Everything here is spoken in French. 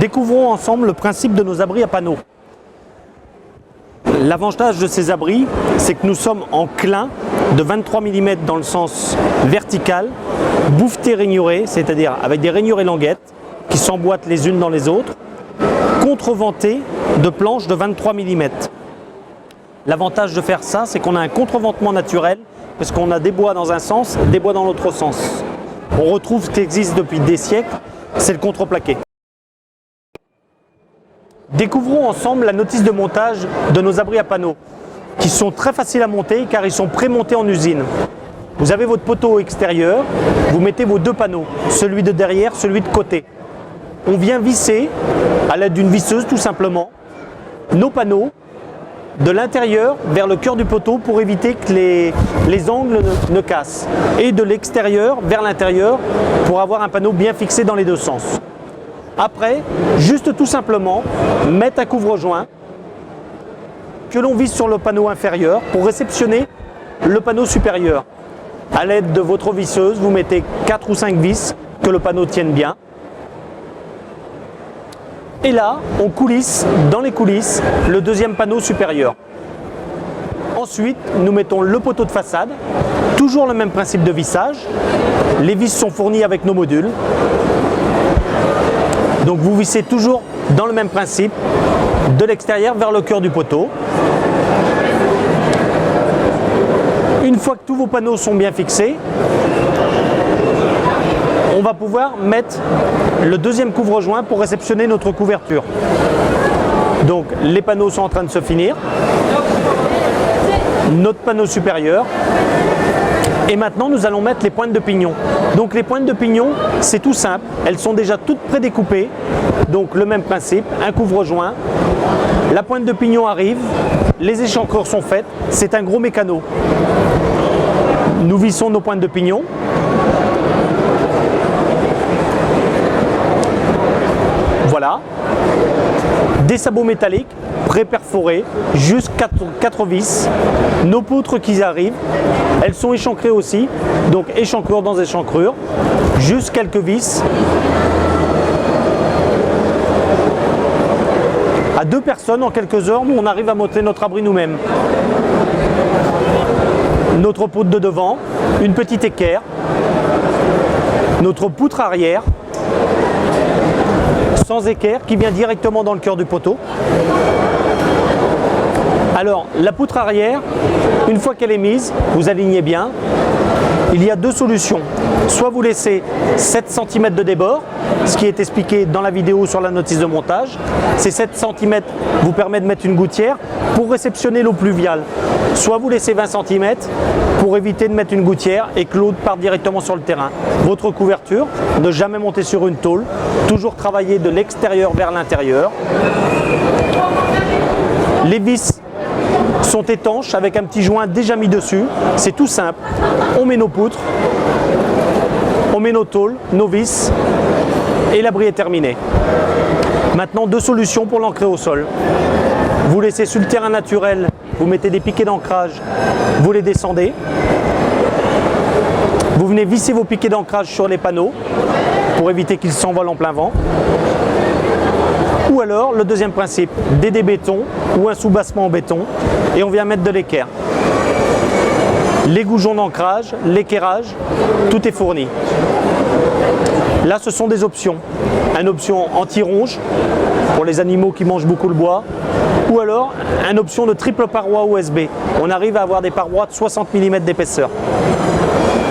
Découvrons ensemble le principe de nos abris à panneaux. L'avantage de ces abris, c'est que nous sommes en clin de 23 mm dans le sens vertical, bouffetés rainurés, c'est-à-dire avec des rainures languettes qui s'emboîtent les unes dans les autres, contreventés de planches de 23 mm. L'avantage de faire ça, c'est qu'on a un contreventement naturel, parce qu'on a des bois dans un sens, des bois dans l'autre sens. On retrouve ce qui existe depuis des siècles, c'est le contreplaqué. Découvrons ensemble la notice de montage de nos abris à panneaux, qui sont très faciles à monter car ils sont pré-montés en usine. Vous avez votre poteau extérieur, vous mettez vos deux panneaux, celui de derrière, celui de côté. On vient visser, à l'aide d'une visseuse tout simplement, nos panneaux de l'intérieur vers le cœur du poteau pour éviter que les angles ne cassent, et de l'extérieur vers l'intérieur pour avoir un panneau bien fixé dans les deux sens. Après, juste tout simplement, mettre un couvre-joint que l'on visse sur le panneau inférieur pour réceptionner le panneau supérieur. À l'aide de votre visseuse, vous mettez 4 ou 5 vis, que le panneau tienne bien. Et là, on coulisse dans les coulisses le deuxième panneau supérieur. Ensuite, nous mettons le poteau de façade, toujours le même principe de vissage. Les vis sont fournies avec nos modules. Donc vous vissez toujours dans le même principe, de l'extérieur vers le cœur du poteau. Une fois que tous vos panneaux sont bien fixés, on va pouvoir mettre le deuxième couvre-joint pour réceptionner notre couverture. Donc les panneaux sont en train de se finir, notre panneau supérieur, et maintenant nous allons mettre les pointes de pignon. Donc les pointes de pignon, c'est tout simple, elles sont déjà toutes prédécoupées, donc le même principe, un couvre-joint, la pointe de pignon arrive, les échancrures sont faites, c'est un gros mécano. Nous vissons nos pointes de pignon. Voilà, des sabots métalliques pré-perforés, juste 4 vis, nos poutres qui arrivent, elles sont échancrées aussi, donc échancrure dans échancrure, juste quelques vis. À 2 personnes, en quelques heures, on arrive à monter notre abri nous-mêmes. Notre poutre de devant, une petite équerre, notre poutre arrière, sans équerre, qui vient directement dans le cœur du poteau. Alors, la poutre arrière, une fois qu'elle est mise, vous alignez bien. Il y a 2 solutions. Soit vous laissez 7 cm de débord, ce qui est expliqué dans la vidéo sur la notice de montage. Ces 7 cm vous permettent de mettre une gouttière pour réceptionner l'eau pluviale. Soit vous laissez 20 cm pour éviter de mettre une gouttière et que l'eau parte directement sur le terrain. Votre couverture, ne jamais monter sur une tôle, toujours travailler de l'extérieur vers l'intérieur. Les vis sont étanches avec un petit joint déjà mis dessus, c'est tout simple. On met nos poutres, on met nos tôles, nos vis et l'abri est terminé. Maintenant 2 solutions pour l'ancrer au sol. Vous laissez sur le terrain naturel, vous mettez des piquets d'ancrage, vous les descendez. Vous venez visser vos piquets d'ancrage sur les panneaux pour éviter qu'ils s'envolent en plein vent. Ou alors le deuxième principe, des bétons ou un soubassement en béton et on vient mettre de l'équerre. Les goujons d'ancrage, l'équerrage, tout est fourni. Là ce sont des options. Une option anti-ronge pour les animaux qui mangent beaucoup le bois, ou alors une option de triple paroi USB. On arrive à avoir des parois de 60 mm d'épaisseur.